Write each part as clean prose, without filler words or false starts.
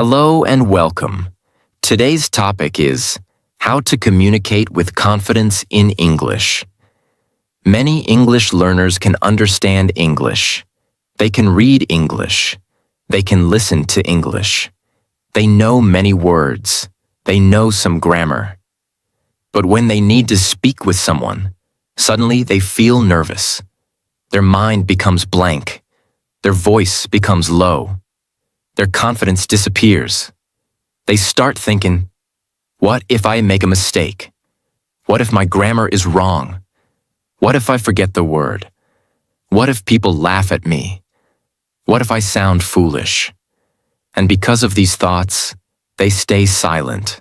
Hello and welcome. Today's topic is how to communicate with confidence in English. Many English learners can understand English. They can read English. They can listen to English. They know many words. They know some grammar. But when they need to speak with someone, suddenly they feel nervous. Their mind becomes blank. Their voice becomes low. Their confidence disappears. They start thinking, what if I make a mistake? What if my grammar is wrong? What if I forget the word? What if people laugh at me? What if I sound foolish? And because of these thoughts, they stay silent.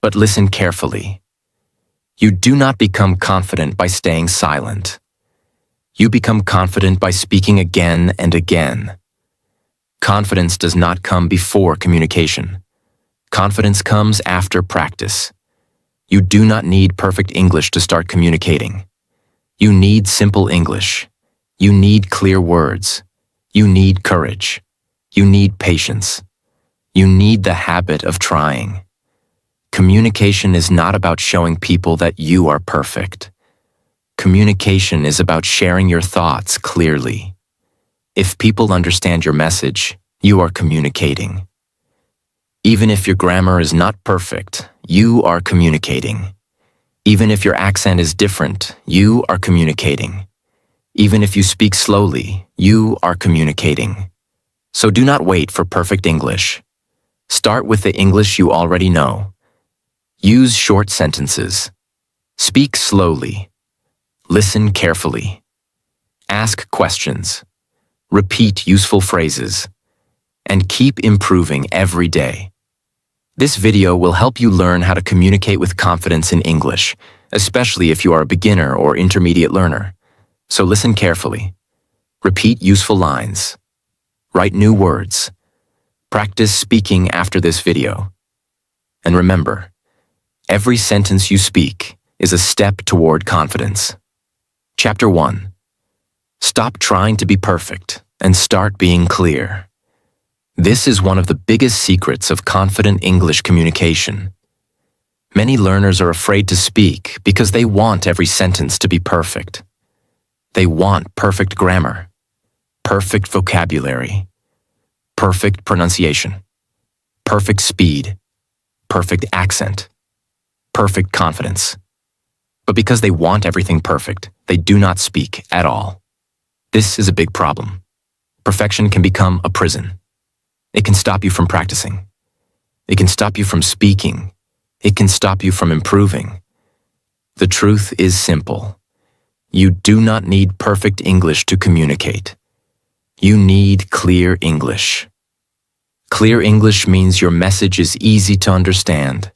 But listen carefully. You do not become confident by staying silent. You become confident by speaking again and again. Confidence does not come before communication. Confidence comes after practice. You do not need perfect English to start communicating. You need simple English. You need clear words. You need courage. You need patience. You need the habit of trying. Communication is not about showing people that you are perfect. Communication is about sharing your thoughts clearly. If people understand your message, you are communicating. Even if your grammar is not perfect, you are communicating. Even if your accent is different, you are communicating. Even if you speak slowly, you are communicating. So do not wait for perfect English. Start with the English you already know. Use short sentences. Speak slowly. Listen carefully. Ask questions. Repeat useful phrases. And keep improving every day. This video will help you learn how to communicate with confidence in English, especially if you are a beginner or intermediate learner. So listen carefully. Repeat useful lines. Write new words. Practice speaking after this video. And remember, every sentence you speak is a step toward confidence. Chapter 1. Stop trying to be perfect and start being clear. This is one of the biggest secrets of confident English communication. Many learners are afraid to speak because they want every sentence to be perfect. They want perfect grammar, perfect vocabulary, perfect pronunciation, perfect speed, perfect accent, perfect confidence. But because they want everything perfect, they do not speak at all. This is a big problem. Perfection can become a prison. It can stop you from practicing. It can stop you from speaking. It can stop you from improving. The truth is simple. You do not need perfect English to communicate. You need clear English. Clear English means your message is easy to understand.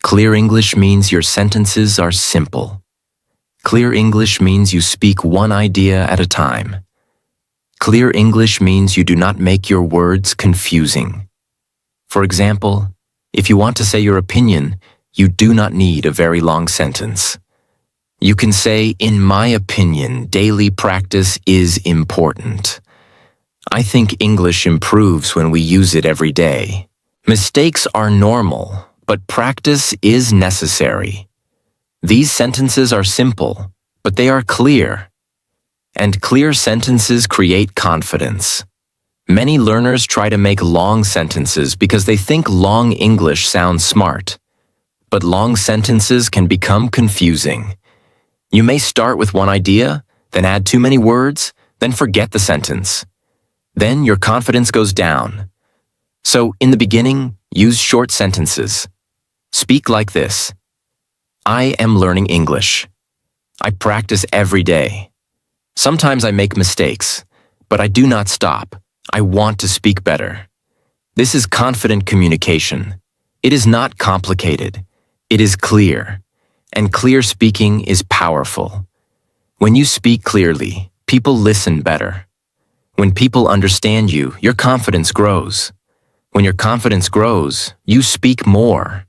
Clear English means your sentences are simple. Clear English means you speak one idea at a time. Clear English means you do not make your words confusing. For example, if you want to say your opinion, you do not need a very long sentence. You can say, in my opinion, daily practice is important. I think English improves when we use it every day. Mistakes are normal, but practice is necessary. These sentences are simple, but they are clear. And clear sentences create confidence. Many learners try to make long sentences because they think long English sounds smart. But long sentences can become confusing. You may start with one idea, then add too many words, then forget the sentence. Then your confidence goes down. So in the beginning, use short sentences. Speak like this. I am learning English. I practice every day. Sometimes I make mistakes, but I do not stop. I want to speak better. This is confident communication. It is not complicated. It is clear. And clear speaking is powerful. When you speak clearly, people listen better. When people understand you, your confidence grows. When your confidence grows, you speak more.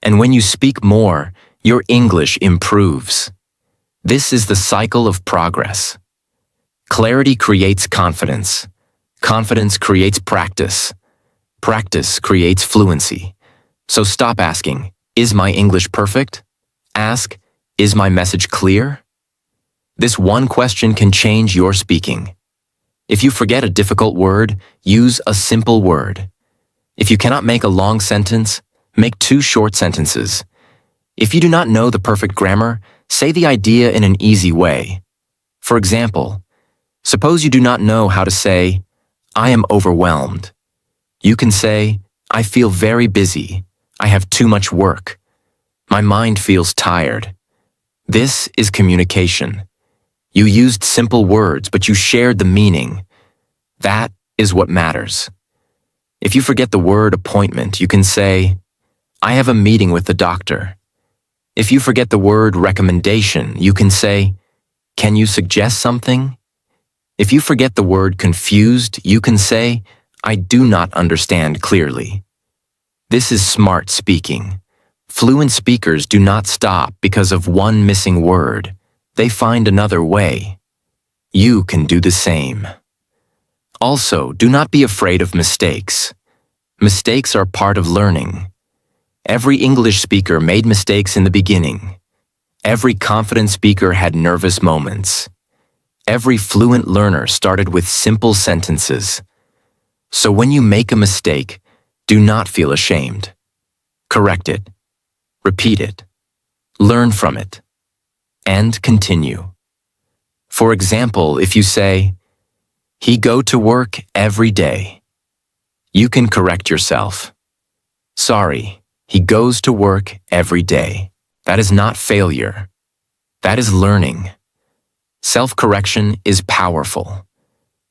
And when you speak more, your English improves. This is the cycle of progress. Clarity creates confidence. Confidence creates practice. Practice creates fluency. So stop asking, "Is my English perfect?" Ask, "Is my message clear?" This one question can change your speaking. If you forget a difficult word, use a simple word. If you cannot make a long sentence, make 2 short sentences. If you do not know the perfect grammar, say the idea in an easy way. For example, suppose you do not know how to say, "I am overwhelmed." You can say, "I feel very busy. I have too much work. My mind feels tired." This is communication. You used simple words, but you shared the meaning. That is what matters. If you forget the word appointment, you can say, "I have a meeting with the doctor." If you forget the word recommendation, you can say, "Can you suggest something?" If you forget the word confused, you can say, "I do not understand clearly." This is smart speaking. Fluent speakers do not stop because of one missing word. They find another way. You can do the same. Also, do not be afraid of mistakes. Mistakes are part of learning. Every English speaker made mistakes in the beginning. Every confident speaker had nervous moments. Every fluent learner started with simple sentences. So when you make a mistake, do not feel ashamed. Correct it. Repeat it. Learn from it. And continue. For example, if you say, "He go to work every day," you can correct yourself. "Sorry, he goes to work every day." That is not failure. That is learning. Self-correction is powerful.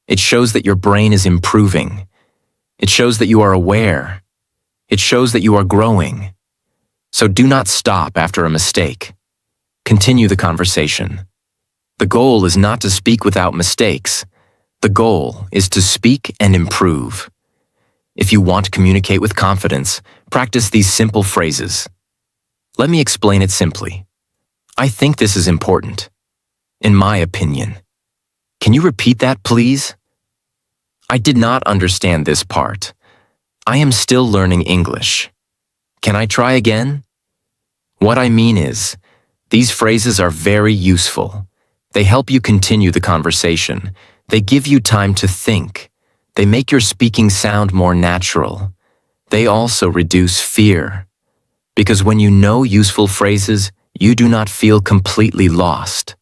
It shows that your brain is improving. It shows that you are aware. It shows that you are growing. So do not stop after a mistake. Continue the conversation. The goal is not to speak without mistakes. The goal is to speak and improve. If you want to communicate with confidence, practice these simple phrases. Let me explain it simply. "I think this is important. In my opinion." Can you repeat that, please? "I did not understand this part. I am still learning English. Can I try again?" What I mean is, these phrases are very useful. They help you continue the conversation. They give you time to think. They make your speaking sound more natural. They also reduce fear. Because when you know useful phrases, you do not feel completely lost.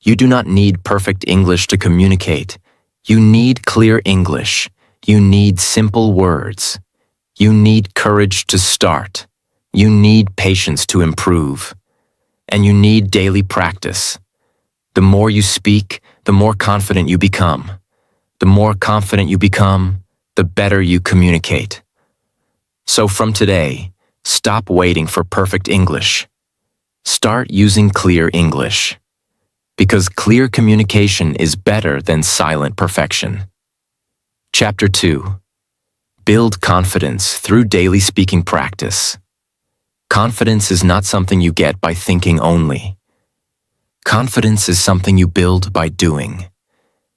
You do not need perfect English to communicate. You need clear English. You need simple words. You need courage to start. You need patience to improve. And you need daily practice. The more you speak, the more confident you become. The more confident you become, the better you communicate. So from today, stop waiting for perfect English. Start using clear English. Because clear communication is better than silent perfection. Chapter 2. Build confidence through daily speaking practice. Confidence is not something you get by thinking only. Confidence is something you build by doing.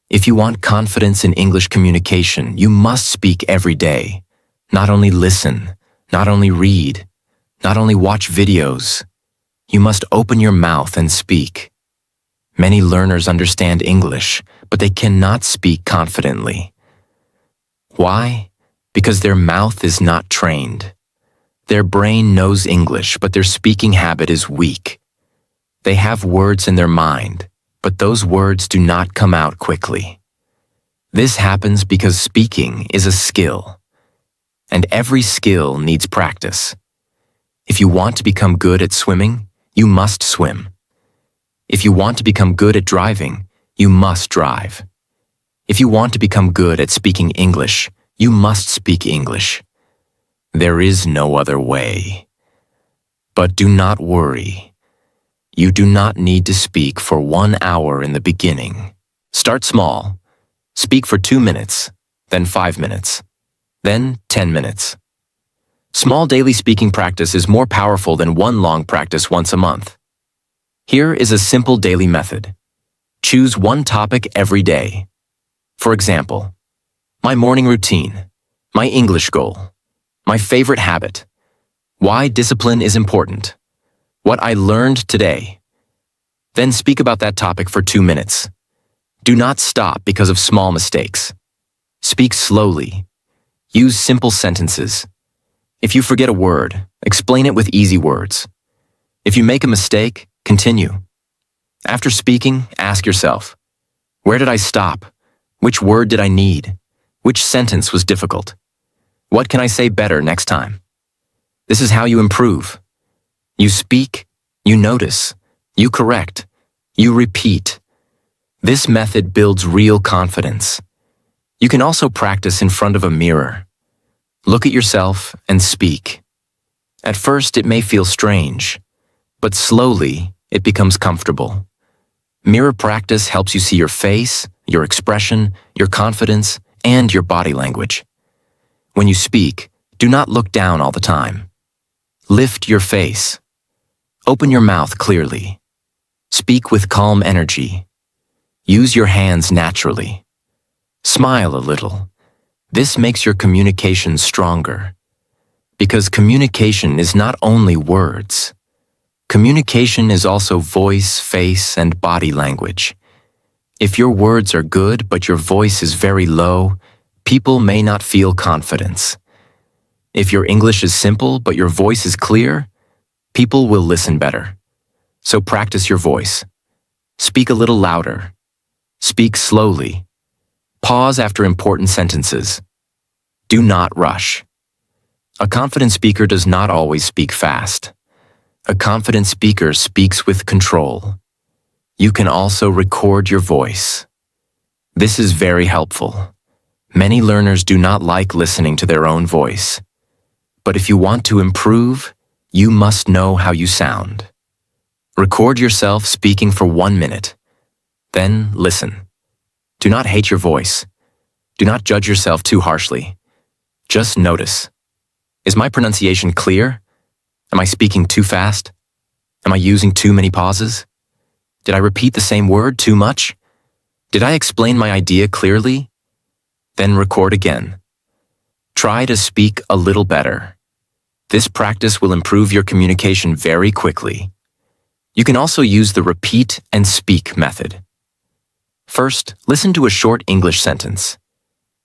If you want confidence in English communication, you must speak every day. Not only listen, not only read, not only watch videos. You must open your mouth and speak. Many learners understand English, but they cannot speak confidently. Why? Because their mouth is not trained. Their brain knows English, but their speaking habit is weak. They have words in their mind, but those words do not come out quickly. This happens because speaking is a skill, and every skill needs practice. If you want to become good at swimming, you must swim. If you want to become good at driving, you must drive. If you want to become good at speaking English, you must speak English. There is no other way. But do not worry. You do not need to speak for 1 hour in the beginning. Start small. Speak for 2 minutes, then 5 minutes, then 10 minutes. Small daily speaking practice is more powerful than one long practice once a month. Here is a simple daily method. Choose one topic every day. For example, my morning routine. My English goal. My favorite habit. Why discipline is important. What I learned today. Then speak about that topic for 2 minutes. Do not stop because of small mistakes. Speak slowly. Use simple sentences. If you forget a word, explain it with easy words. If you make a mistake, continue. After speaking, ask yourself, where did I stop? Which word did I need? Which sentence was difficult? What can I say better next time? This is how you improve. You speak, you notice, you correct, you repeat. This method builds real confidence. You can also practice in front of a mirror. Look at yourself and speak. At first, it may feel strange, but slowly, it becomes comfortable. Mirror practice helps you see your face, your expression, your confidence, and your body language. When you speak, do not look down all the time. Lift your face. Open your mouth clearly. Speak with calm energy. Use your hands naturally. Smile a little. This makes your communication stronger. Because communication is not only words. Communication is also voice, face, and body language. If your words are good but your voice is very low, people may not feel confidence. If your English is simple but your voice is clear, people will listen better. So practice your voice. Speak a little louder. Speak slowly. Pause after important sentences. Do not rush. A confident speaker does not always speak fast. A confident speaker speaks with control. You can also record your voice. This is very helpful. Many learners do not like listening to their own voice. But if you want to improve, you must know how you sound. Record yourself speaking for 1 minute. Then listen. Do not hate your voice. Do not judge yourself too harshly. Just notice. Is my pronunciation clear? Am I speaking too fast? Am I using too many pauses? Did I repeat the same word too much? Did I explain my idea clearly? Then record again. Try to speak a little better. This practice will improve your communication very quickly. You can also use the repeat and speak method. First, listen to a short English sentence.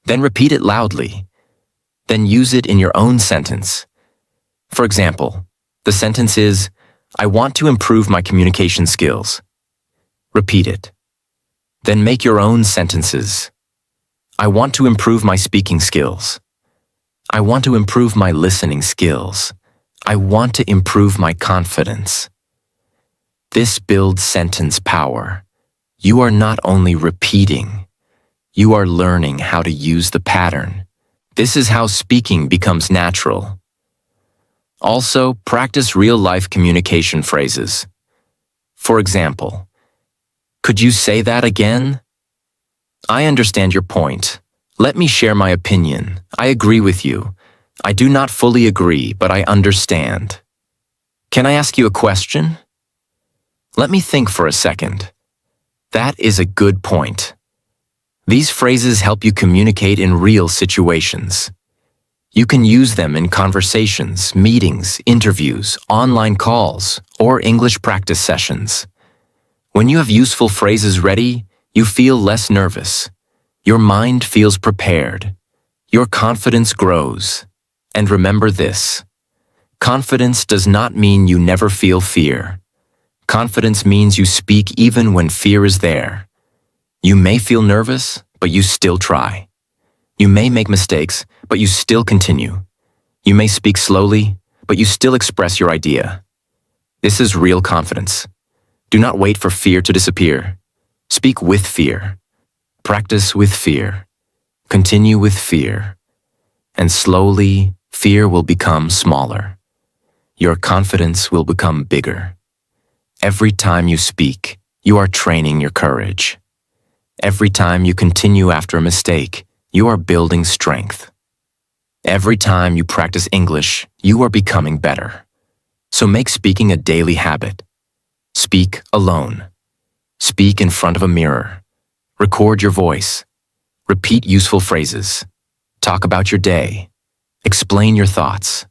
Then repeat it loudly. Then use it in your own sentence. For example, the sentence is, I want to improve my communication skills. Repeat it. Then make your own sentences. I want to improve my speaking skills. I want to improve my listening skills. I want to improve my confidence. This builds sentence power. You are not only repeating, you are learning how to use the pattern. This is how speaking becomes natural. Also, practice real-life communication phrases. For example, could you say that again? I understand your point. Let me share my opinion. I agree with you. I do not fully agree, but I understand. Can I ask you a question? Let me think for a second. That is a good point. These phrases help you communicate in real situations. You can use them in conversations, meetings, interviews, online calls, or English practice sessions. When you have useful phrases ready, you feel less nervous. Your mind feels prepared. Your confidence grows. And remember this. Confidence does not mean you never feel fear. Confidence means you speak even when fear is there. You may feel nervous, but you still try. You may make mistakes, but you still continue. You may speak slowly, but you still express your idea. This is real confidence. Do not wait for fear to disappear. Speak with fear. Practice with fear. Continue with fear. And slowly, fear will become smaller. Your confidence will become bigger. Every time you speak, you are training your courage. Every time you continue after a mistake, you are building strength. Every time you practice English, you are becoming better. So make speaking a daily habit. Speak alone. Speak in front of a mirror. Record your voice. Repeat useful phrases. Talk about your day. Explain your thoughts.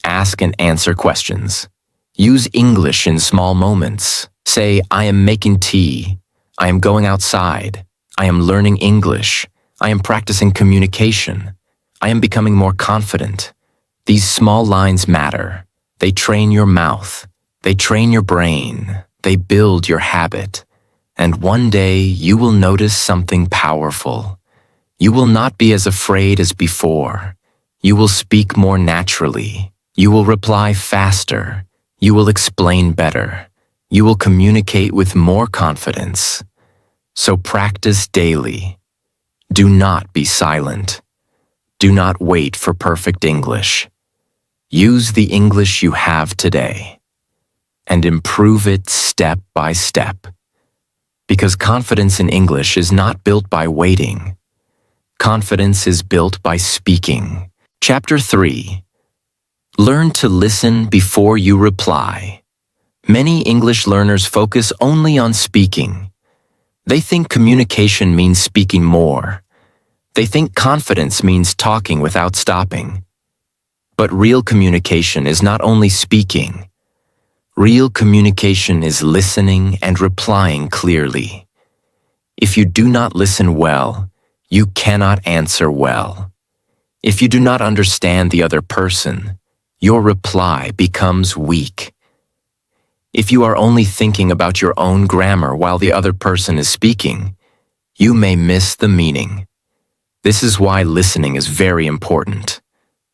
Ask and answer questions. Use English in small moments. Say, I am making tea. I am going outside. I am learning English. I am practicing communication. I am becoming more confident. These small lines matter. They train your mouth. They train your brain. They build your habit. And one day you will notice something powerful. You will not be as afraid as before. You will speak more naturally. You will reply faster. You will explain better. You will communicate with more confidence. So practice daily. Do not be silent. Do not wait for perfect English. Use the English you have today and improve it step by step. Because confidence in English is not built by waiting. Confidence is built by speaking. Chapter 3. Learn to listen before you reply. Many English learners focus only on speaking. They think communication means speaking more. They think confidence means talking without stopping. But real communication is not only speaking. Real communication is listening and replying clearly. If you do not listen well, you cannot answer well. If you do not understand the other person, your reply becomes weak. If you are only thinking about your own grammar while the other person is speaking, you may miss the meaning. This is why listening is very important.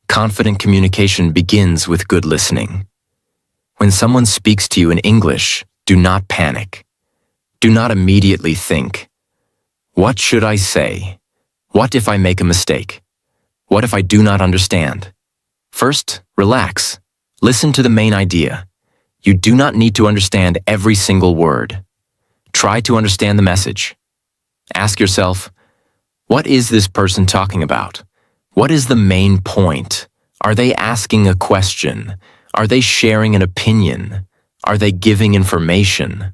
Confident communication begins with good listening. When someone speaks to you in English, do not panic. Do not immediately think, what should I say? What if I make a mistake? What if I do not understand? First, relax. Listen to the main idea. You do not need to understand every single word. Try to understand the message. Ask yourself, what is this person talking about? What is the main point? Are they asking a question? Are they sharing an opinion? Are they giving information?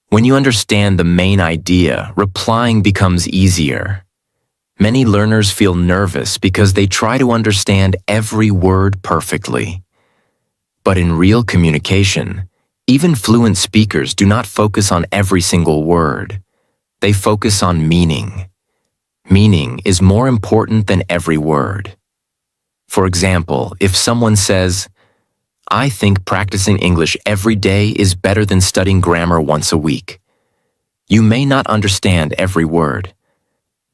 When you understand the main idea, replying becomes easier. Many learners feel nervous because they try to understand every word perfectly. But in real communication, even fluent speakers do not focus on every single word. They focus on meaning. Meaning is more important than every word. For example, if someone says, I think practicing English every day is better than studying grammar once a week. You may not understand every word.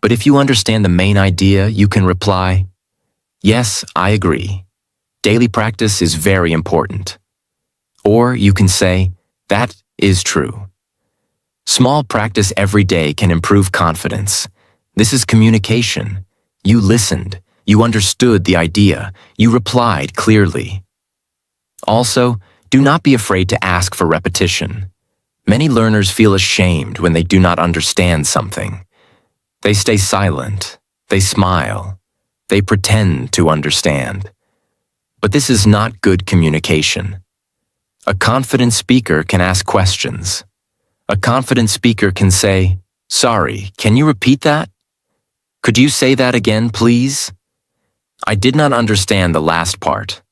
But if you understand the main idea, you can reply, yes, I agree. Daily practice is very important. Or you can say, that is true. Small practice every day can improve confidence. This is communication. You listened. You understood the idea. You replied clearly. Also, do not be afraid to ask for repetition. Many learners feel ashamed when they do not understand something. They stay silent. They smile. They pretend to understand. But this is not good communication. A confident speaker can ask questions. A confident speaker can say, sorry, can you repeat that? Could you say that again, please? I did not understand the last part.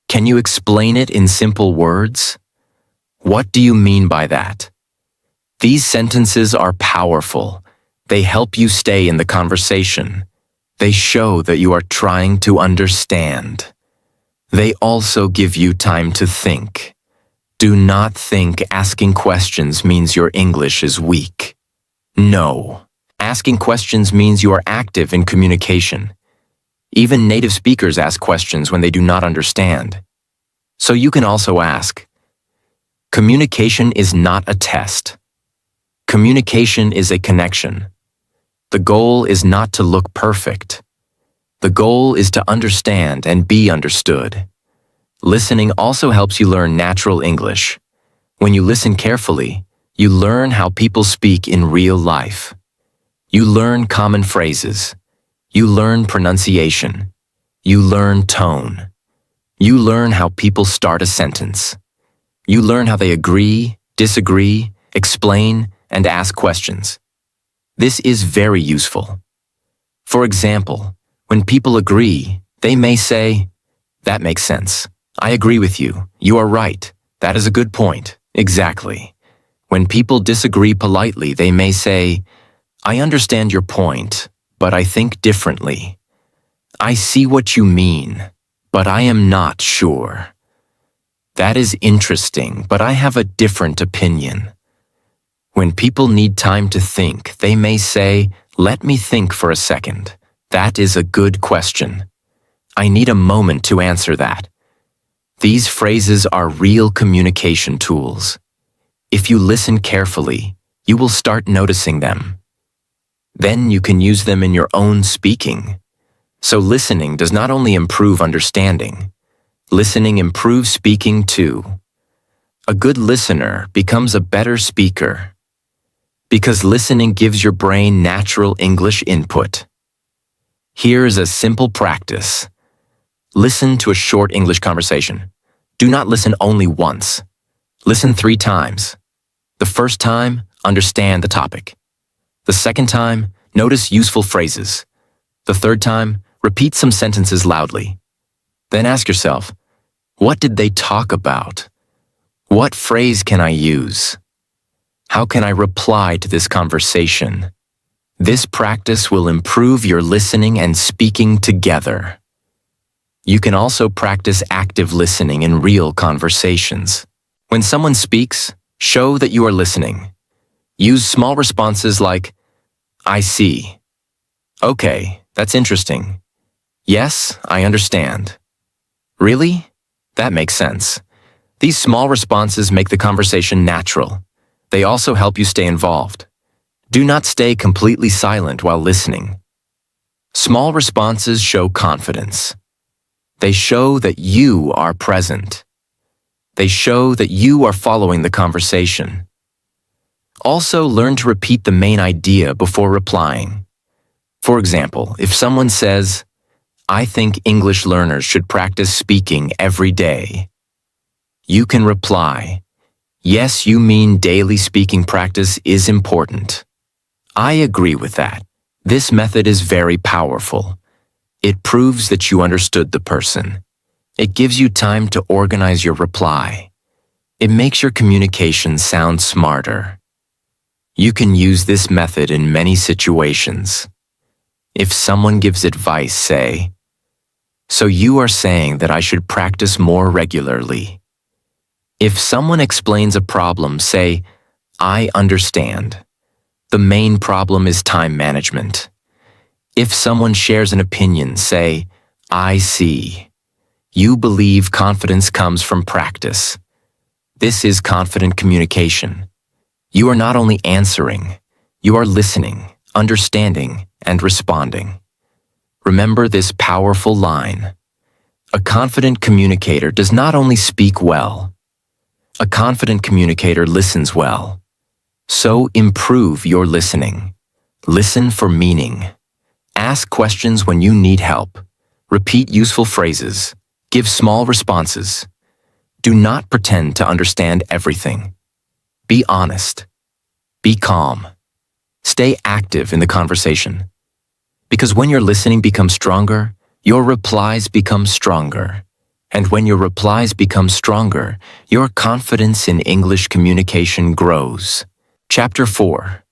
Can you explain it in simple words? What do you mean by that? These sentences are powerful. They help you stay in the conversation. They show that you are trying to understand. They also give you time to think. Do not think asking questions means your English is weak. No. Asking questions means you are active in communication. Even native speakers ask questions when they do not understand. So you can also ask. Communication is not a test. Communication is a connection. The goal is not to look perfect. The goal is to understand and be understood. Listening also helps you learn natural English. When you listen carefully, you learn how people speak in real life. You learn common phrases. You learn pronunciation. You learn tone. You learn how people start a sentence. You learn how they agree, disagree, explain, and ask questions. This is very useful. For example, When people agree, they may say, "That makes sense. I agree with you. You are right. That is a good point. Exactly." When people disagree politely, they may say, "I understand your point, but I think differently. I see what you mean, but I am not sure. That is interesting, but I have a different opinion." When people need time to think, they may say, "Let me think for a second. That is a good question. I need a moment to answer that." These phrases are real communication tools. If you listen carefully, you will start noticing them. Then you can use them in your own speaking. So listening does not only improve understanding, listening improves speaking too. A good listener becomes a better speaker because listening gives your brain natural English input. Here is a simple practice. Listen to a short English conversation. Do not listen only once. Listen 3 times. The first time, understand the topic. The second time, notice useful phrases. The third time, repeat some sentences loudly. Then ask yourself, what did they talk about? What phrase can I use? How can I reply to this conversation? This practice will improve your listening and speaking together. You can also practice active listening in real conversations. When someone speaks, show that you are listening. Use small responses like, "I see." "Okay, that's interesting." "Yes, I understand." "Really? That makes sense." These small responses make the conversation natural. They also help you stay involved. Do not stay completely silent while listening. Small responses show confidence. They show that you are present. They show that you are following the conversation. Also, learn to repeat the main idea before replying. For example, if someone says, "I think English learners should practice speaking every day," you can reply, "Yes, you mean daily speaking practice is important. I agree with that. This method is very powerful. It proves that you understood the person. It gives you time to organize your reply. It makes your communication sound smarter." You can use this method in many situations. If someone gives advice, say, "So you are saying that I should practice more regularly." If someone explains a problem, say, "I understand. The main problem is time management." If someone shares an opinion, say, "I see. You believe confidence comes from practice." This is confident communication. You are not only answering, you are listening, understanding, and responding. Remember this powerful line. A confident communicator does not only speak well. A confident communicator listens well. So improve your listening. Listen for meaning. Ask questions when you need help. Repeat useful phrases. Give small responses. Do not pretend to understand everything. Be honest. Be calm. Stay active in the conversation. Because when your listening becomes stronger, your replies become stronger. And when your replies become stronger, your confidence in English communication grows. Chapter 4.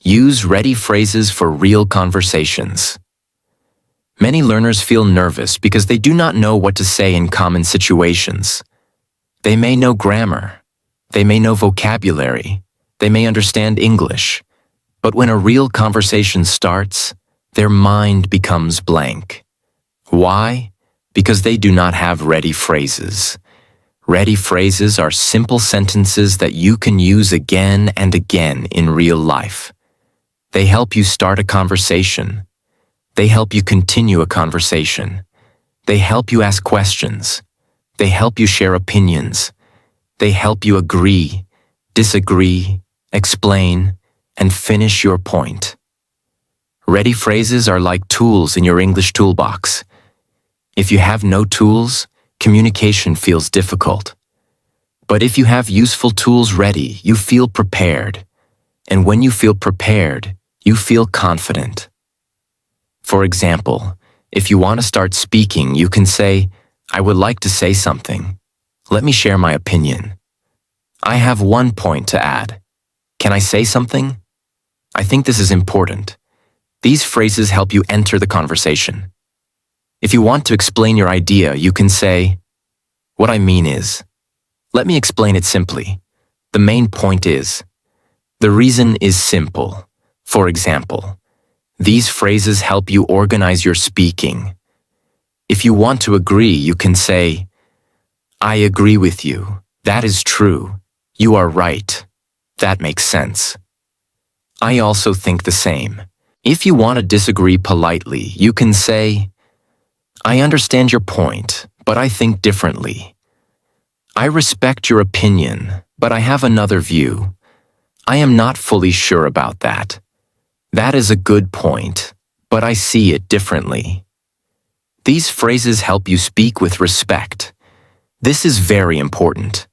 Use ready phrases for real conversations. Many learners feel nervous because they do not know what to say in common situations. They may know grammar. They may know vocabulary. They may understand English. But when a real conversation starts, their mind becomes blank. Why? Because they do not have ready phrases. Ready phrases are simple sentences that you can use again and again in real life. They help you start a conversation. They help you continue a conversation. They help you ask questions. They help you share opinions. They help you agree, disagree, explain, and finish your point. Ready phrases are like tools in your English toolbox. If you have no tools, communication feels difficult. But if you have useful tools ready, you feel prepared. And when you feel prepared, you feel confident. For example, If you want to start speaking, you can say, I would like to say something. Let me share my opinion. I have one point to add. Can I say something? I think this is important. These phrases help you enter the conversation. If you want to explain your idea, you can say, what I mean is. Let me explain it simply. The main point is. The reason is simple. For example, these phrases help you organize your speaking. If you want to agree, you can say, I agree with you. That is true. You are right. That makes sense. I also think the same. If you want to disagree politely, you can say, I understand your point, but I think differently. I respect your opinion, but I have another view. I am not fully sure about that. That is a good point, but I see it differently. These phrases help you speak with respect. This is very important.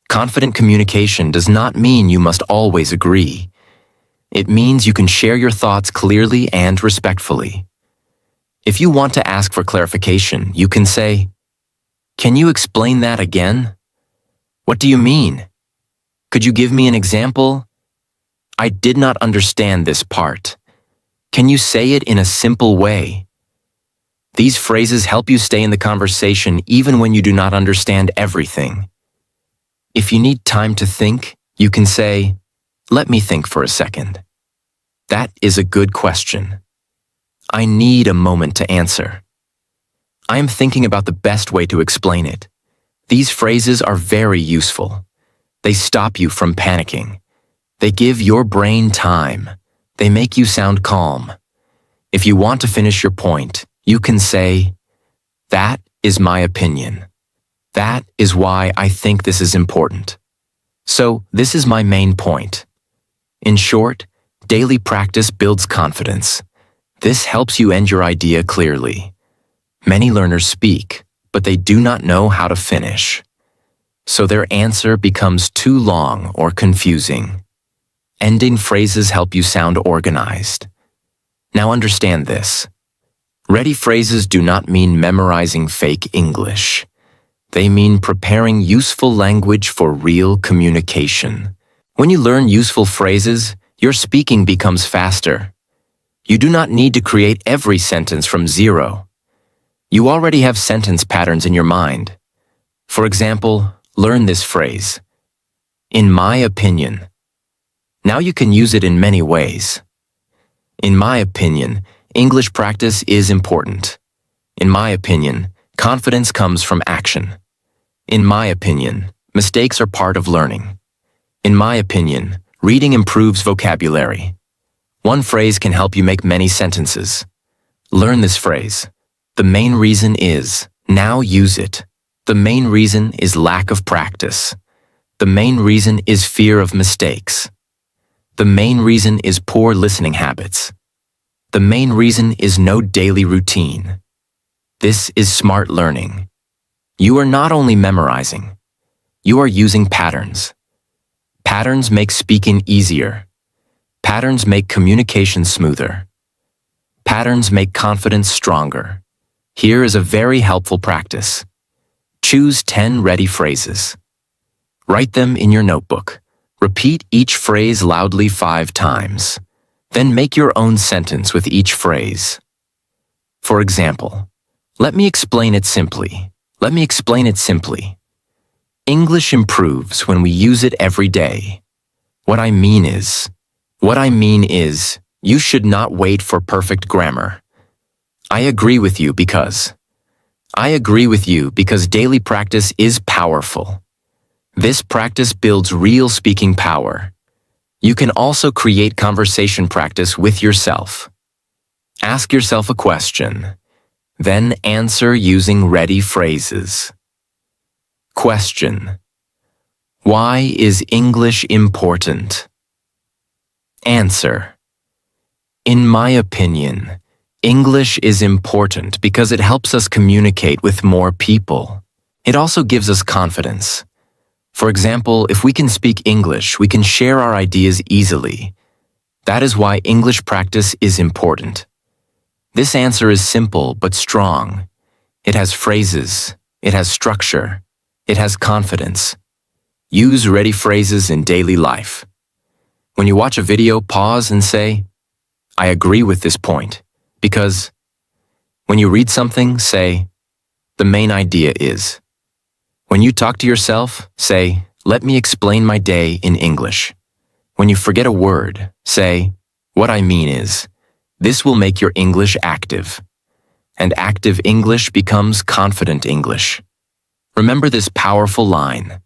Confident communication does not mean you must always agree. It means you can share your thoughts clearly and respectfully. If you want to ask for clarification, you can say, can you explain that again? What do you mean? Could you give me an example? I did not understand this part. Can you say it in a simple way? These phrases help you stay in the conversation even when you do not understand everything. If you need time to think, you can say, let me think for a second. That is a good question. I need a moment to answer. I am thinking about the best way to explain it. These phrases are very useful. They stop you from panicking. They give your brain time. They make you sound calm. If you want to finish your point, you can say, that is my opinion. That is why I think this is important. So, this is my main point. In short, daily practice builds confidence. This helps you end your idea clearly. Many learners speak, but they do not know how to finish. So their answer becomes too long or confusing. Ending phrases help you sound organized. Now understand this. Ready phrases do not mean memorizing fake English. They mean preparing useful language for real communication. When you learn useful phrases, your speaking becomes faster. You do not need to create every sentence from zero. You already have sentence patterns in your mind. For example, learn this phrase. In my opinion. Now you can use it in many ways. In my opinion, English practice is important. In my opinion, confidence comes from action. In my opinion, mistakes are part of learning. In my opinion, reading improves vocabulary. One phrase can help you make many sentences. Learn this phrase. The main reason is, now use it. The main reason is lack of practice. The main reason is fear of mistakes. The main reason is poor listening habits. The main reason is no daily routine. This is smart learning. You are not only memorizing, you are using patterns. Patterns make speaking easier. Patterns make communication smoother. Patterns make confidence stronger. Here is a very helpful practice. Choose 10 ready phrases. Write them in your notebook. Repeat each phrase loudly 5 times. Then make your own sentence with each phrase. For example, let me explain it simply. Let me explain it simply. English improves when we use it every day. What I mean is, you should not wait for perfect grammar. I agree with you because daily practice is powerful. This practice builds real speaking power. You can also create conversation practice with yourself. Ask yourself a question, then answer using ready phrases. Question: why is English important? Answer: in my opinion, English is important because it helps us communicate with more people. It also gives us confidence. For example, if we can speak English, we can share our ideas easily. That is why English practice is important. This answer is simple but strong. It has phrases. It has structure. It has confidence. Use ready phrases in daily life. When you watch a video, pause and say, I agree with this point, because when you read something, say, the main idea is. When you talk to yourself, say, let me explain my day in English. When you forget a word, say, what I mean is. This will make your English active. And active English becomes confident English. Remember this powerful line.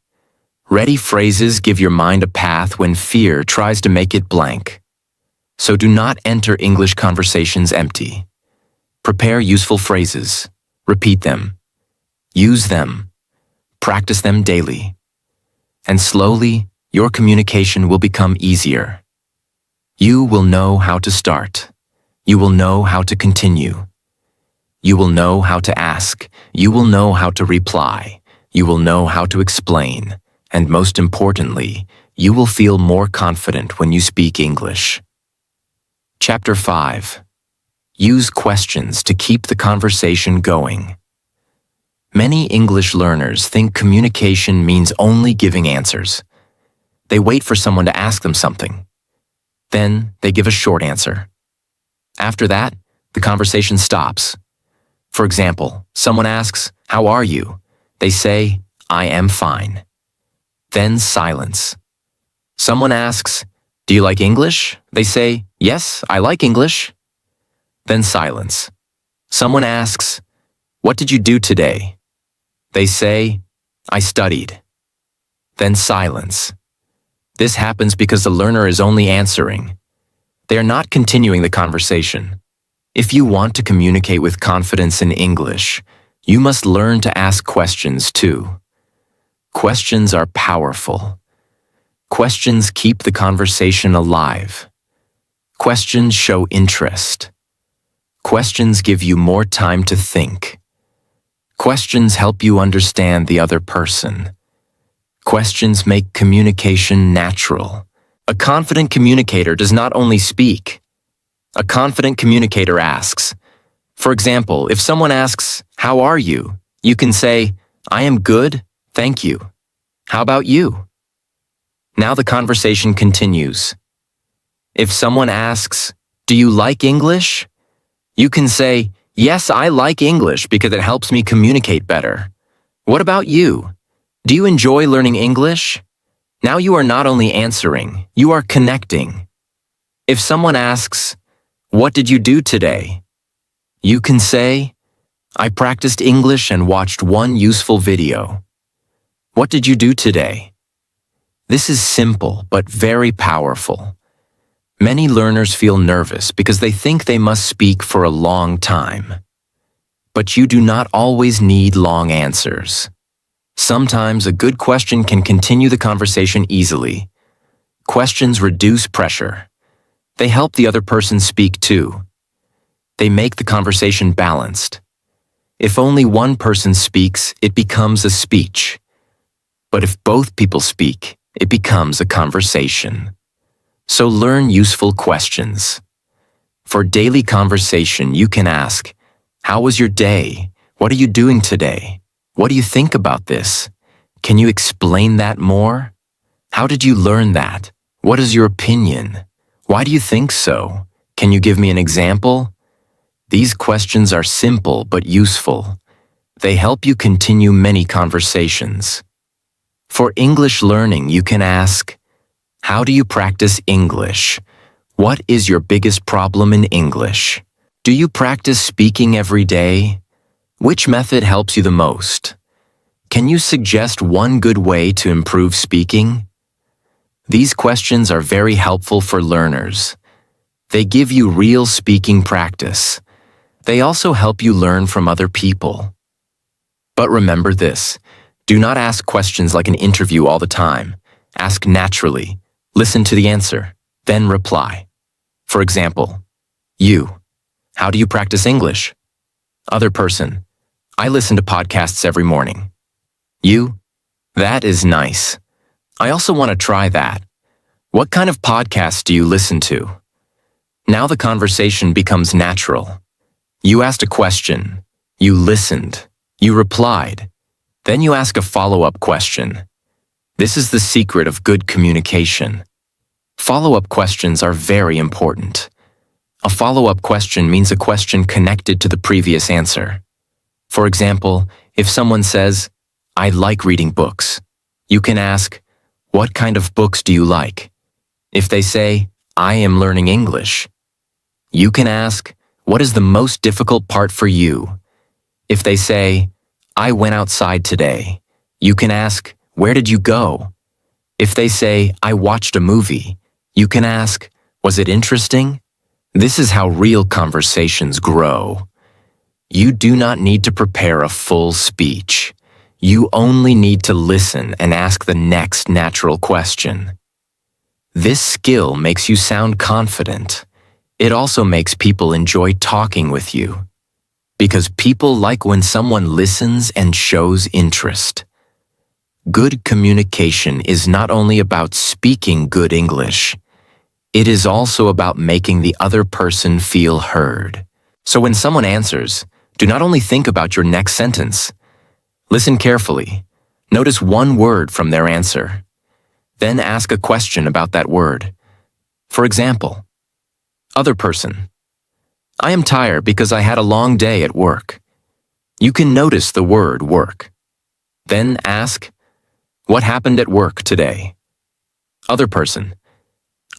Ready phrases give your mind a path when fear tries to make it blank. So do not enter English conversations empty. Prepare useful phrases. Repeat them. Use them. Practice them daily. And slowly, your communication will become easier. You will know how to start. You will know how to continue. You will know how to ask. You will know how to reply. You will know how to explain. And most importantly, you will feel more confident when you speak English. Chapter 5. Use questions to keep the conversation going. Many English learners think communication means only giving answers. They wait for someone to ask them something. Then they give a short answer. After that, the conversation stops. For example, someone asks, "How are you?" They say, "I am fine." Then silence. Someone asks, "Do you like English?" They say, "Yes, I like English." Then silence. Someone asks, "What did you do today?" They say, "I studied." Then silence. This happens because the learner is only answering. They are not continuing the conversation. If you want to communicate with confidence in English, you must learn to ask questions too. Questions are powerful. Questions keep the conversation alive. Questions show interest. Questions give you more time to think. Questions help you understand the other person. Questions make communication natural. A confident communicator does not only speak. A confident communicator asks. For example, if someone asks, "How are you?" you can say, "I am good, thank you. How about you?" Now the conversation continues. If someone asks, "Do you like English?" you can say, "Yes, I like English because it helps me communicate better. What about you? Do you enjoy learning English?" Now you are not only answering, you are connecting. If someone asks, "What did you do today?" you can say, "I practiced English and watched one useful video." What did you do today? This is simple but very powerful. Many learners feel nervous because they think they must speak for a long time. But you do not always need long answers. Sometimes a good question can continue the conversation easily. Questions reduce pressure. They help the other person speak too. They make the conversation balanced. If only one person speaks, it becomes a speech. But if both people speak, it becomes a conversation. So learn useful questions. For daily conversation, you can ask, "How was your day? What are you doing today? What do you think about this? Can you explain that more? How did you learn that? What is your opinion? Why do you think so? Can you give me an example?" These questions are simple but useful. They help you continue many conversations. For English learning, you can ask, "How do you practice English? What is your biggest problem in English? Do you practice speaking every day? Which method helps you the most? Can you suggest one good way to improve speaking?" These questions are very helpful for learners. They give you real speaking practice. They also help you learn from other people. But remember this, do not ask questions like an interview all the time. Ask naturally. Listen to the answer, then reply. For example, you, "How do you practice English?" Other person, "I listen to podcasts every morning." You, "That is nice. I also want to try that. What kind of podcasts do you listen to?" Now the conversation becomes natural. You asked a question. You listened. You replied. Then you ask a follow-up question. This is the secret of good communication. Follow-up questions are very important. A follow-up question means a question connected to the previous answer. For example, if someone says, "I like reading books," you can ask, "What kind of books do you like?" If they say, "I am learning English," you can ask, "What is the most difficult part for you?" If they say, "I went outside today," you can ask, "Where did you go?" If they say, "I watched a movie," you can ask, "Was it interesting?" This is how real conversations grow. You do not need to prepare a full speech. You only need to listen and ask the next natural question. This skill makes you sound confident. It also makes people enjoy talking with you. Because people like when someone listens and shows interest. Good communication is not only about speaking good English. It is also about making the other person feel heard. So when someone answers, do not only think about your next sentence. Listen carefully. Notice one word from their answer. Then ask a question about that word. For example, other person. I am tired because I had a long day at work. You can notice the word work. Then ask, what happened at work today? Other person.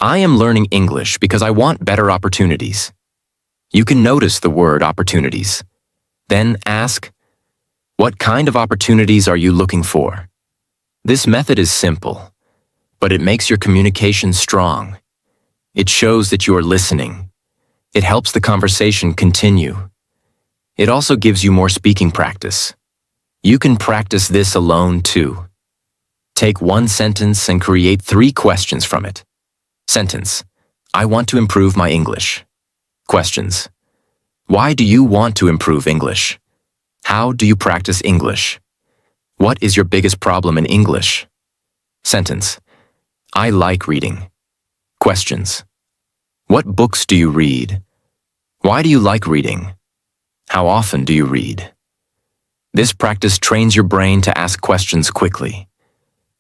I am learning English because I want better opportunities. You can notice the word opportunities. Then ask, what kind of opportunities are you looking for? This method is simple, but it makes your communication strong. It shows that you are listening. It helps the conversation continue. It also gives you more speaking practice. You can practice this alone too. Take one sentence and create 3 questions from it. Sentence: I want to improve my English. Questions: why do you want to improve English? How do you practice English? What is your biggest problem in English? Sentence: I like reading. Questions: what books do you read? Why do you like reading? How often do you read? This practice trains your brain to ask questions quickly.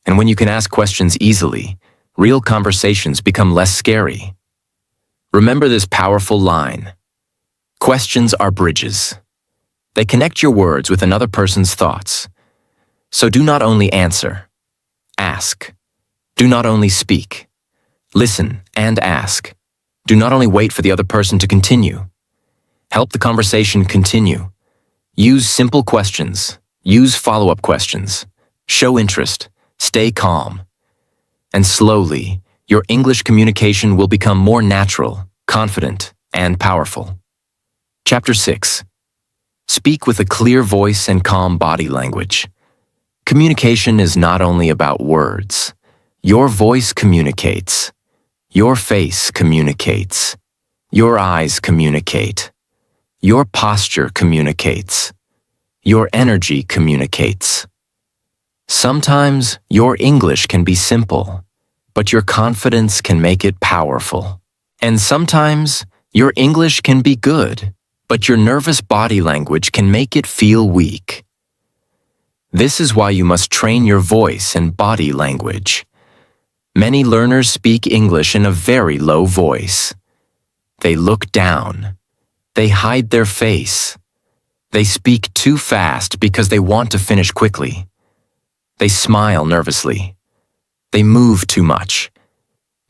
And when you can ask questions easily, real conversations become less scary. Remember this powerful line. Questions are bridges. They connect your words with another person's thoughts. So do not only answer. Ask. Do not only speak. Listen and ask. Do not only wait for the other person to continue. Help the conversation continue. Use simple questions. Use follow-up questions. Show interest. Stay calm. And slowly, your English communication will become more natural, confident, and powerful. Chapter 6. Speak with a clear voice and calm body language. Communication is not only about words. Your voice communicates. Your face communicates. Your eyes communicate. Your posture communicates. Your energy communicates. Sometimes your English can be simple, but your confidence can make it powerful. And sometimes your English can be good, but your nervous body language can make it feel weak. This is why you must train your voice and body language. Many learners speak English in a very low voice. They look down. They hide their face. They speak too fast because they want to finish quickly. They smile nervously. They move too much.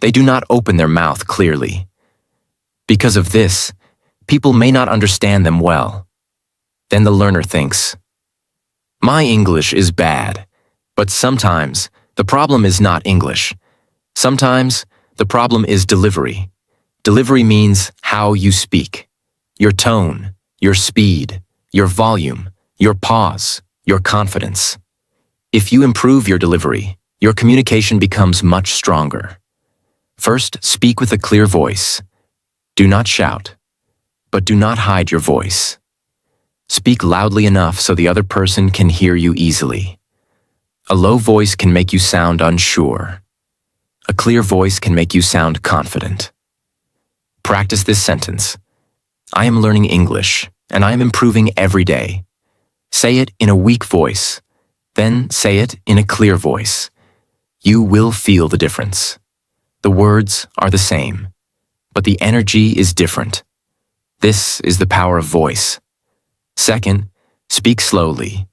They do not open their mouth clearly. Because of this, people may not understand them well. Then the learner thinks, my English is bad, but sometimes the problem is not English. Sometimes the problem is delivery. Delivery means how you speak, your tone, your speed, your volume, your pause, your confidence. If you improve your delivery, your communication becomes much stronger. First, speak with a clear voice. Do not shout, but do not hide your voice. Speak loudly enough so the other person can hear you easily. A low voice can make you sound unsure. A clear voice can make you sound confident. Practice this sentence. I am learning English and I am improving every day. Say it in a weak voice, then say it in a clear voice. You will feel the difference. The words are the same, but the energy is different. This is the power of voice. Second, speak slowly.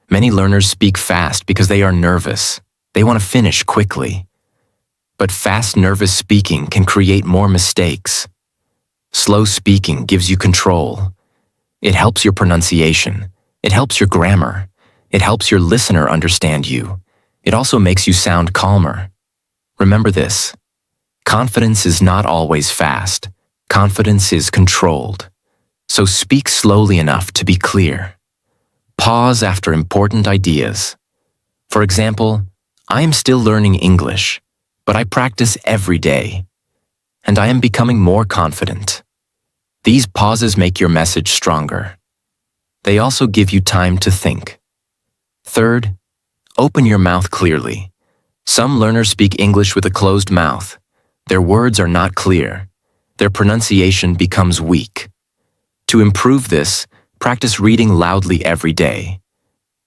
Many learners speak fast because they are nervous. They want to finish quickly. But fast, nervous speaking can create more mistakes. Slow speaking gives you control. It helps your pronunciation. It helps your grammar. It helps your listener understand you. It also makes you sound calmer. Remember this. Confidence is not always fast. Confidence is controlled. So speak slowly enough to be clear. Pause after important ideas. For example, I am still learning English, but I practice every day, and I am becoming more confident. These pauses make your message stronger. They also give you time to think. Third, open your mouth clearly. Some learners speak English with a closed mouth. Their words are not clear. Their pronunciation becomes weak. To improve this, practice reading loudly every day.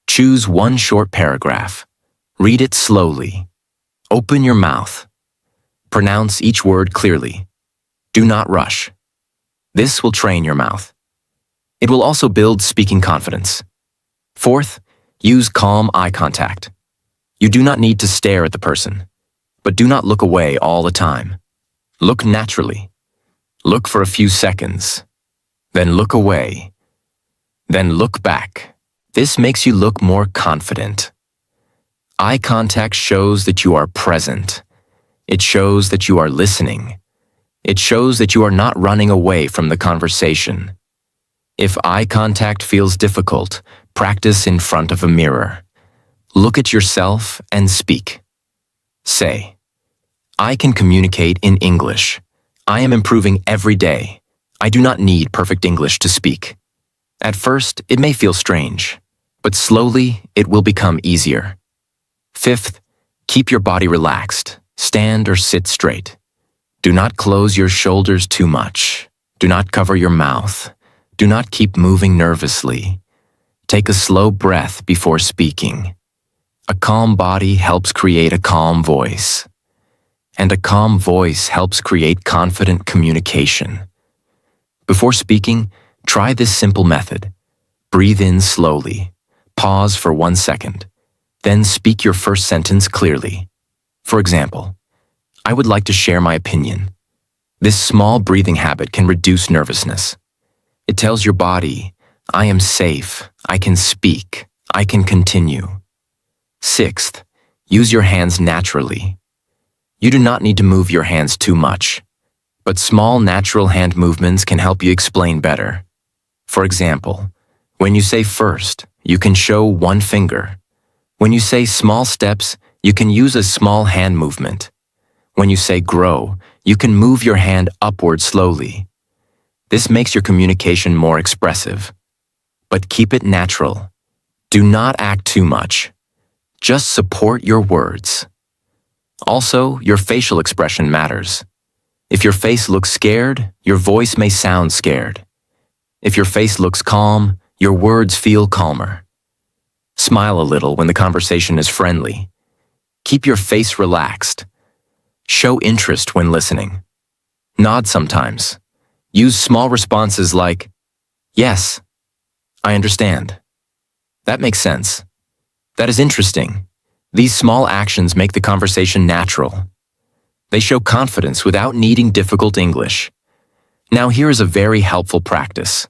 Choose one short paragraph. Read it slowly. Open your mouth. Pronounce each word clearly. Do not rush. This will train your mouth. It will also build speaking confidence. Fourth, use calm eye contact. You do not need to stare at the person, but do not look away all the time. Look naturally. Look for a few seconds. Then look away. Then look back. This makes you look more confident. Eye contact shows that you are present. It shows that you are listening. It shows that you are not running away from the conversation. If eye contact feels difficult, practice in front of a mirror. Look at yourself and speak. Say, I can communicate in English. I am improving every day. I do not need perfect English to speak. At first, it may feel strange, but slowly it will become easier. Fifth, keep your body relaxed. Stand or sit straight. Do not close your shoulders too much. Do not cover your mouth. Do not keep moving nervously. Take a slow breath before speaking. A calm body helps create a calm voice. And a calm voice helps create confident communication. Before speaking, try this simple method. Breathe in slowly. Pause for 1 second. Then speak your first sentence clearly. For example, I would like to share my opinion. This small breathing habit can reduce nervousness. It tells your body, I am safe, I can speak, I can continue. Sixth, use your hands naturally. You do not need to move your hands too much, but small natural hand movements can help you explain better. For example, when you say first, you can show one finger. When you say small steps, you can use a small hand movement. When you say grow, you can move your hand upward slowly. This makes your communication more expressive. But keep it natural. Do not act too much. Just support your words. Also, your facial expression matters. If your face looks scared, your voice may sound scared. If your face looks calm, your words feel calmer. Smile a little when the conversation is friendly. Keep your face relaxed. Show interest when listening. Nod sometimes. Use small responses like, yes, I understand. That makes sense. That is interesting. These small actions make the conversation natural. They show confidence without needing difficult English. Now here is a very helpful practice.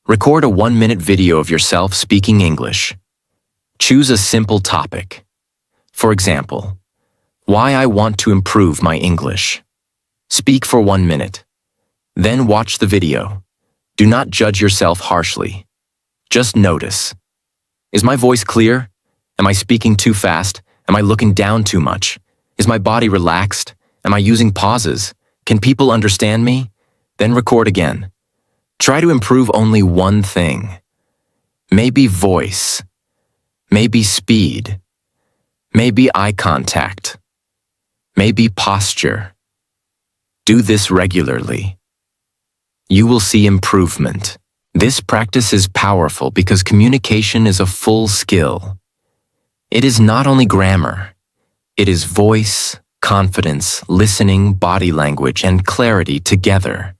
Record a 1-minute video of yourself speaking English. Choose a simple topic. For example, why I want to improve my English. Speak for 1 minute. Then watch the video. Do not judge yourself harshly. Just notice. Is my voice clear? Am I speaking too fast? Am I looking down too much? Is my body relaxed? Am I using pauses? Can people understand me? Then record again. Try to improve only one thing. Maybe voice. Maybe speed. Maybe eye contact. Maybe posture. Do this regularly. You will see improvement. This practice is powerful because communication is a full skill. It is not only grammar. It is voice, confidence, listening, body language, and clarity together.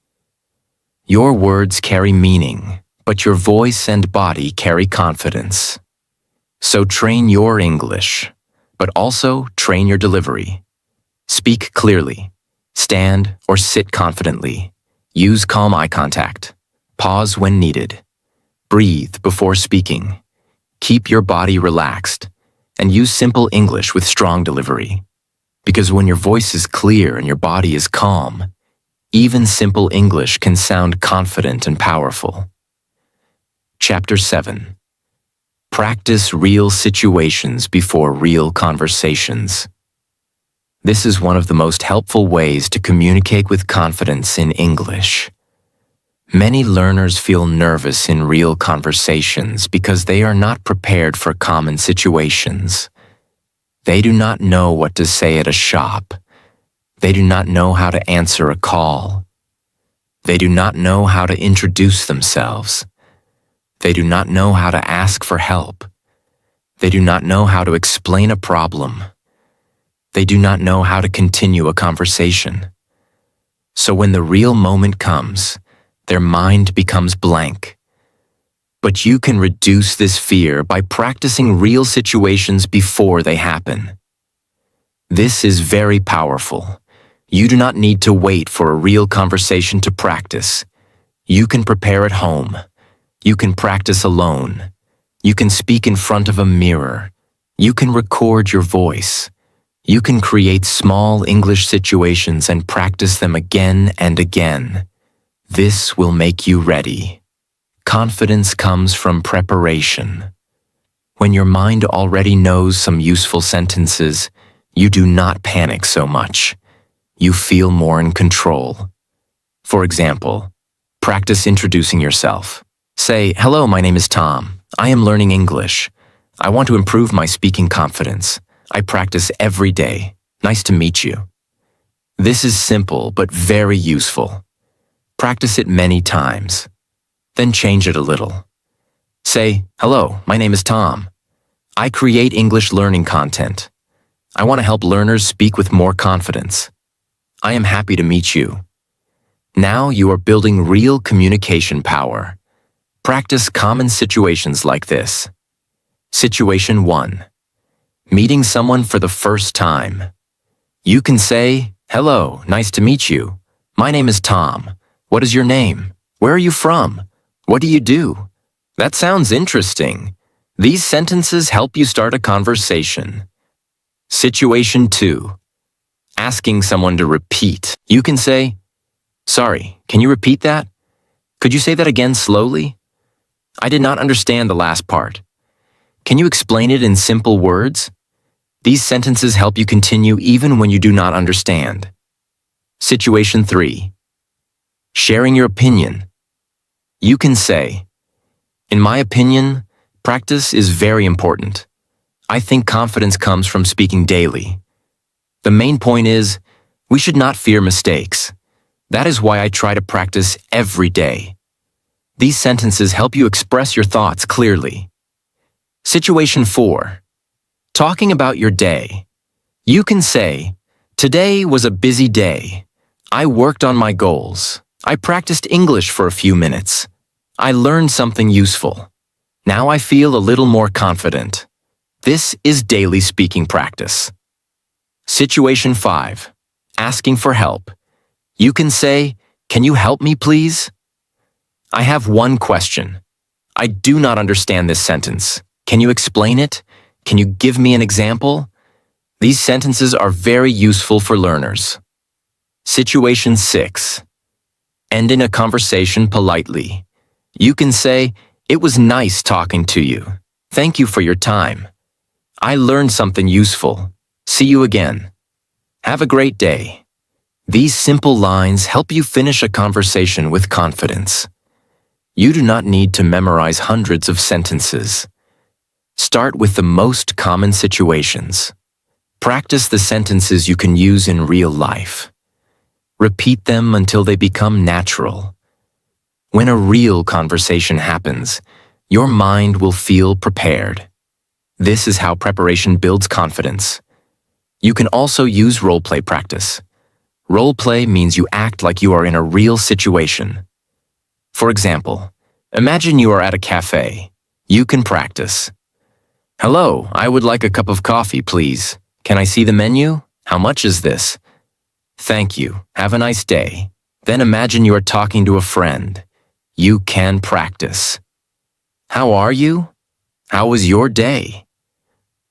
Your words carry meaning, but your voice and body carry confidence. So train your English, but also train your delivery. Speak clearly. Stand or sit confidently. Use calm eye contact. Pause when needed. Breathe before speaking. Keep your body relaxed. And use simple English with strong delivery. Because when your voice is clear and your body is calm, even simple English can sound confident and powerful. Chapter 7. Practice real situations before real conversations. This is one of the most helpful ways to communicate with confidence in English. Many learners feel nervous in real conversations because they are not prepared for common situations. They do not know what to say at a shop. They do not know how to answer a call. They do not know how to introduce themselves. They do not know how to ask for help. They do not know how to explain a problem. They do not know how to continue a conversation. So when the real moment comes, their mind becomes blank. But you can reduce this fear by practicing real situations before they happen. This is very powerful. You do not need to wait for a real conversation to practice. You can prepare at home. You can practice alone. You can speak in front of a mirror. You can record your voice. You can create small English situations and practice them again and again. This will make you ready. Confidence comes from preparation. When your mind already knows some useful sentences, you do not panic so much. You feel more in control. For example, practice introducing yourself. Say, "Hello, my name is Tom. I am learning English. I want to improve my speaking confidence. I practice every day. Nice to meet you." This is simple but very useful. Practice it many times. Then change it a little. Say, "Hello, my name is Tom. I create English learning content. I want to help learners speak with more confidence. I am happy to meet you." Now you are building real communication power. Practice common situations like this. Situation 1. Meeting someone for the first time. You can say, "Hello, nice to meet you. My name is Tom. What is your name? Where are you from? What do you do?" That sounds interesting. These sentences help you start a conversation. Situation 2. Asking someone to repeat. You can say, "Sorry, can you repeat that? Could you say that again slowly? I did not understand the last part. Can you explain it in simple words?" These sentences help you continue even when you do not understand. Situation 3. Sharing your opinion. You can say, "In my opinion, practice is very important. I think confidence comes from speaking daily. The main point is, we should not fear mistakes. That is why I try to practice every day." These sentences help you express your thoughts clearly. Situation 4. Talking about your day. You can say, "Today was a busy day. I worked on my goals. I practiced English for a few minutes. I learned something useful. Now I feel a little more confident." This is daily speaking practice. Situation 5. Asking for help. You can say, "Can you help me, please? I have one question. I do not understand this sentence. Can you explain it? Can you give me an example?" These sentences are very useful for learners. Situation 6. Ending a conversation politely. You can say, "It was nice talking to you. Thank you for your time. I learned something useful. See you again. Have a great day." These simple lines help you finish a conversation with confidence. You do not need to memorize hundreds of sentences. Start with the most common situations. Practice the sentences you can use in real life. Repeat them until they become natural. When a real conversation happens, your mind will feel prepared. This is how preparation builds confidence. You can also use role-play practice. Role-play means you act like you are in a real situation. For example, imagine you are at a cafe. You can practice. Hello, I would like a cup of coffee, please. Can I see the menu? How much is this? Thank you. Have a nice day. Then imagine you are talking to a friend. You can practice. How are you? How was your day?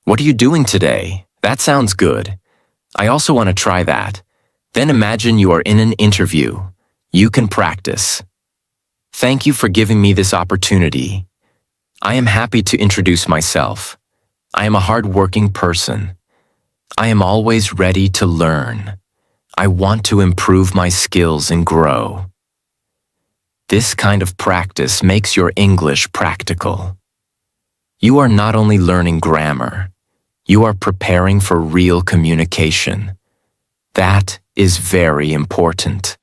What are you doing today? That sounds good. I also want to try that. Then imagine you are in an interview. You can practice. Thank you for giving me this opportunity. I am happy to introduce myself. I am a hard-working person. I am always ready to learn. I want to improve my skills and grow. This kind of practice makes your English practical. You are not only learning grammar, you are preparing for real communication. That is very important.